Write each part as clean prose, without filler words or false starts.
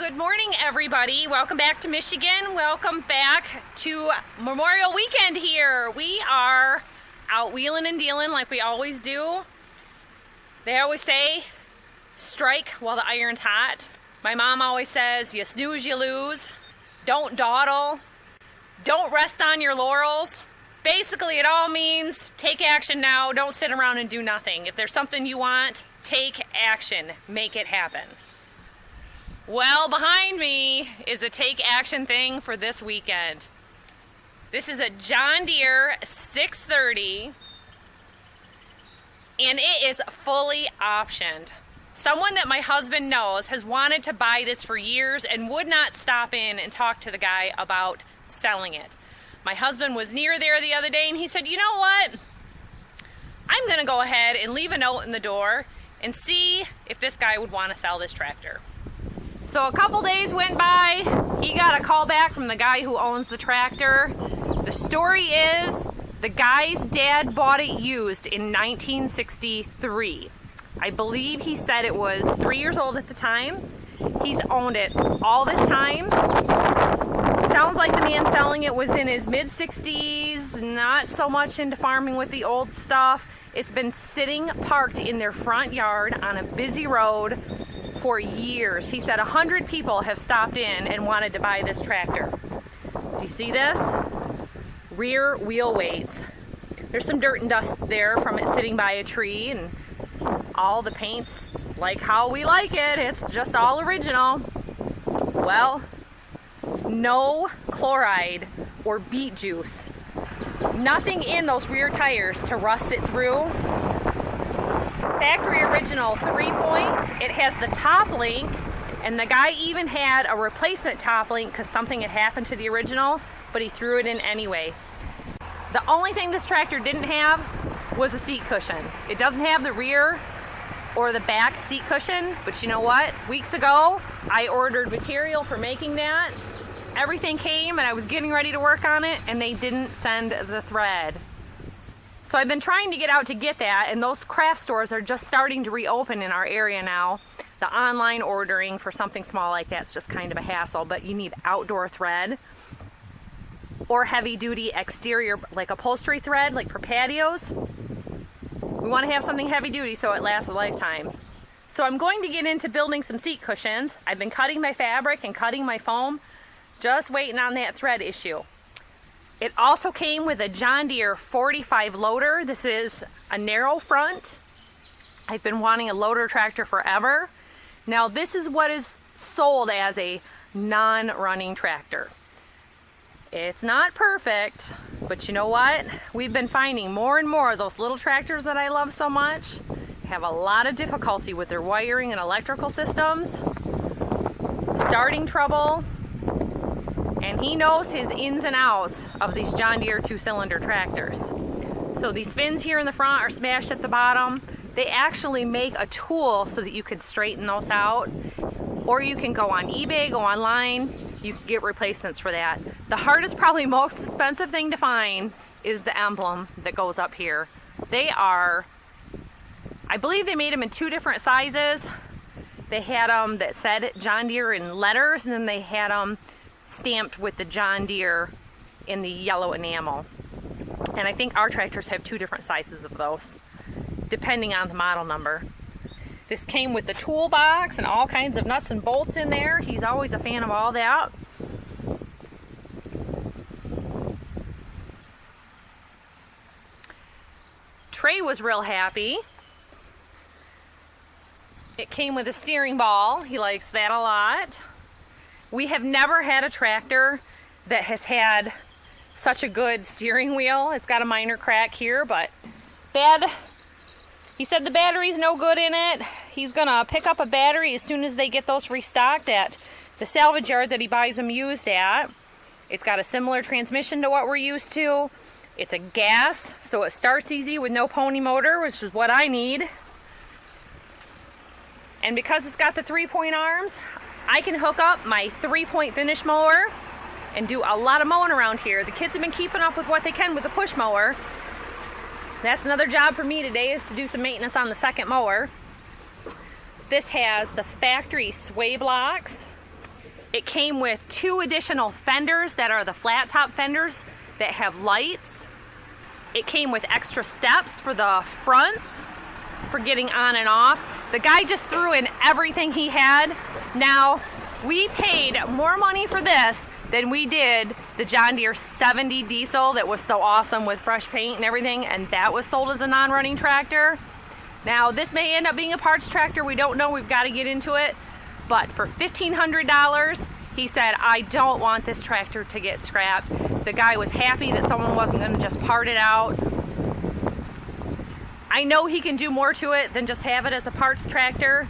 good morning, everybody. Welcome back to Michigan. Welcome back to Memorial Weekend here. We are out wheeling and dealing like we always do. They always say, strike while the iron's hot. My mom always says, you snooze, you lose. Don't dawdle. Don't rest on your laurels. Basically, it all means take action now. Don't sit around and do nothing. If there's something you want, take action. Make it happen. Well, behind me is a take action thing for this weekend. This is a John Deere 630, and it is fully optioned. Someone that my husband knows has wanted to buy this for years and would not stop in and talk to the guy about selling it. My husband was near there the other day and he said, you know what? I'm going to go ahead and leave a note in the door and see if this guy would want to sell this tractor. So a couple days went by, he got a call back from the guy who owns the tractor. The story is the guy's dad bought it used in 1963. I believe he said it was 3 years old at the time. He's owned it all this time. Sounds like the man selling it was in his mid-60s, not so much into farming with the old stuff. It's been sitting parked in their front yard on a busy road for years. He said 100 people have stopped in and wanted to buy this tractor. Do you see this? Rear wheel weights. There's some dirt and dust there from it sitting by a tree, and all the paint's like how we like it. It's just all original. Well, no chloride or beet juice. Nothing in those rear tires to rust it through. Factory original 3-point. It has the top link, and the guy even had a replacement top link because something had happened to the original, but he threw it in anyway. The only thing this tractor didn't have was a seat cushion. It doesn't have the rear or the back seat cushion, but you know what? Weeks ago, I ordered material for making that. Everything came and I was getting ready to work on it and they didn't send the thread. So I've been trying to get out to get that, and those craft stores are just starting to reopen in our area now. The online ordering for something small like that's just kind of a hassle, but you need outdoor thread or heavy duty exterior like upholstery thread like for patios. We want to have something heavy duty so it lasts a lifetime. So I'm going to get into building some seat cushions. I've been cutting my fabric and cutting my foam, just waiting on that thread issue. It also came with a John Deere 45 loader. This is a narrow front. I've been wanting a loader tractor forever. Now this is what is sold as a non-running tractor. It's not perfect, but you know what? We've been finding more and more of those little tractors that I love so much have a lot of difficulty with their wiring and electrical systems, starting trouble, and he knows his ins and outs of these John Deere 2-cylinder tractors. So these fins here in the front are smashed at the bottom. They actually make a tool so that you could straighten those out, or you can go on eBay, go online, you can get replacements for that. The hardest, probably most expensive thing to find is the emblem that goes up here. They are, I believe they made them in 2 different sizes. They had them that said John Deere in letters, and then they had them stamped with the John Deere in the yellow enamel. And I think our tractors have 2 different sizes of those, depending on the model number. This came with the toolbox and all kinds of nuts and bolts in there. He's always a fan of all that. Trey was real happy. It came with a steering ball. He likes that a lot. We have never had a tractor that has had such a good steering wheel. It's got a minor crack here, but he said the battery's no good in it. He's gonna pick up a battery as soon as they get those restocked at the salvage yard that he buys them used at. It's got a similar transmission to what we're used to. It's a gas, so it starts easy with no pony motor, which is what I need. And because it's got the 3-point arms, I can hook up my 3-point finish mower and do a lot of mowing around here. The kids have been keeping up with what they can with the push mower. That's another job for me today, is to do some maintenance on the second mower. This has the factory sway blocks It came with 2 additional fenders that are the flat top fenders that have lights. It came with extra steps for the fronts for getting on and off. The guy just threw in everything he had. Now, we paid more money for this than we did the John Deere 70 diesel that was so awesome with fresh paint and everything, and that was sold as a non-running tractor. Now, this may end up being a parts tractor. We don't know. We've got to get into it. But for $1,500, he said, I don't want this tractor to get scrapped. The guy was happy that someone wasn't going to just part it out. I know he can do more to it than just have it as a parts tractor.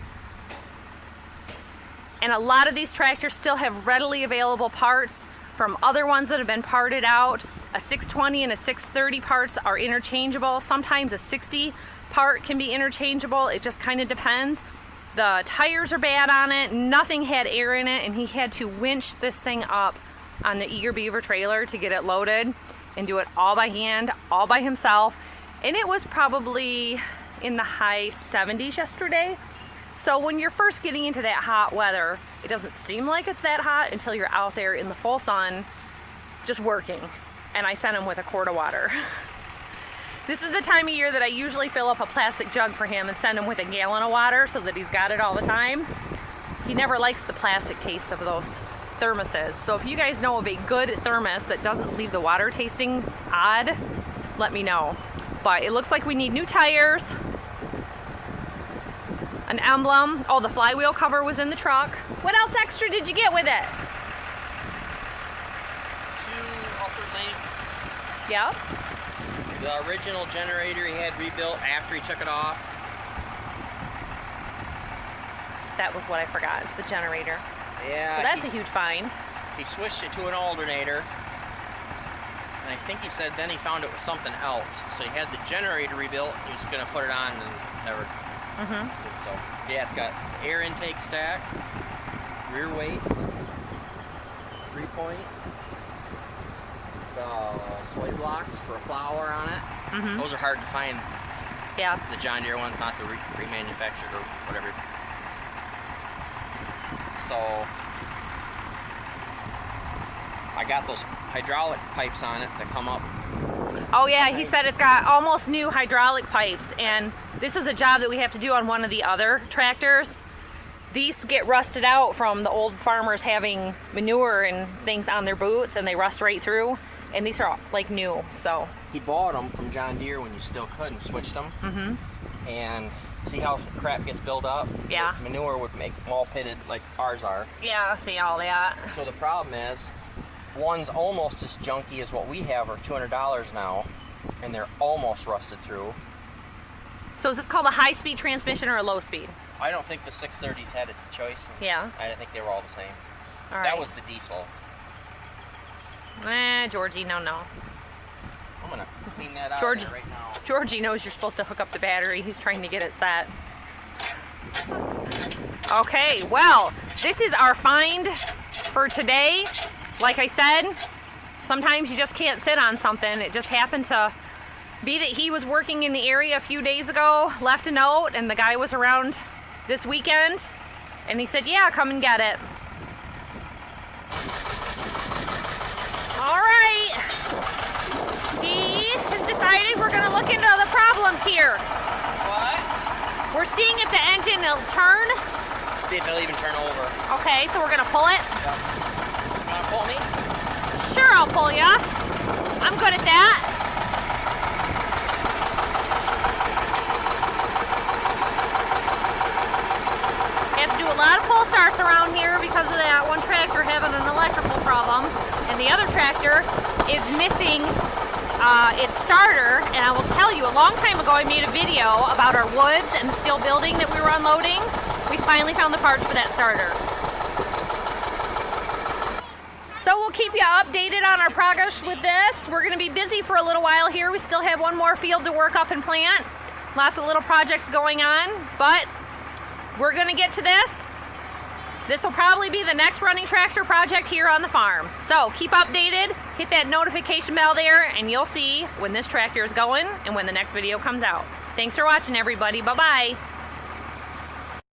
And a lot of these tractors still have readily available parts from other ones that have been parted out. A 620 and a 630 parts are interchangeable. Sometimes a 60 part can be interchangeable. It just kind of depends. The tires are bad on it. Nothing had air in it, and he had to winch this thing up on the Eager Beaver trailer to get it loaded and do it all by hand, all by himself. And it was probably in the high 70s yesterday. So when you're first getting into that hot weather, it doesn't seem like it's that hot until you're out there in the full sun just working. And I sent him with a quart of water. This is the time of year that I usually fill up a plastic jug for him and send him with a gallon of water so that he's got it all the time. He never likes the plastic taste of those thermoses. So if you guys know of a good thermos that doesn't leave the water tasting odd, let me know. But it looks like we need new tires, an emblem. Oh, the flywheel cover was in the truck. What else extra did you get with it? 2 upper links. Yep. The original generator he had rebuilt after he took it off. That was what I forgot, is the generator. Yeah. So that's a huge find. He switched it to an alternator. And I think he said then he found it was something else. So he had the generator rebuilt. He was going to put it on and never did so. Yeah, it's got air intake stack, rear weights, 3-point. Sway blocks for a plower on it. Those are hard to find. Yeah. The John Deere one's not the remanufactured or whatever. So I got those hydraulic pipes on it that come up. Oh yeah, he said it's got almost new hydraulic pipes, and this is a job that we have to do on one of the other tractors. These get rusted out from the old farmers having manure and things on their boots, and they rust right through. And these are like new, so. He bought them from John Deere when you still could and switched them. And see how crap gets built up? Yeah. The manure would make them all pitted like ours are. Yeah, I see all that. So the problem is, one's almost as junky as what we have, are $200 now, and they're almost rusted through. So is this called a high-speed transmission or a low-speed? I don't think the 630s had a choice. Yeah. I think they were all the same. All right. That was the diesel. Georgie, no. I'm gonna clean that out Georgie, right now. Georgie knows you're supposed to hook up the battery. He's trying to get it set. Okay, well, this is our find for today. Like I said, sometimes you just can't sit on something. It just happened to be that he was working in the area a few days ago, left a note, and the guy was around this weekend, and he said, yeah, come and get it. All right, he has decided we're gonna look into the problems here. What? We're seeing if the engine will turn. See if it'll even turn over. Okay, so we're gonna pull it. Yep. You wanna pull me? Sure, I'll pull ya. I'm good at that. Have to do a lot of pull starts around here because of that one tractor having an electrical problem, and the other tractor is missing its starter. And I will tell you, a long time ago I made a video about our woods and the steel building that we were unloading. We finally found the parts for that starter. So we'll keep you updated on our progress with this. We're going to be busy for a little while here. We still have one more field to work up and plant. Lots of little projects going on, but we're going to get to this. This will probably be the next running tractor project here on the farm. So keep updated, hit that notification bell there, and you'll see when this tractor is going and when the next video comes out. Thanks for watching, everybody. Bye-bye.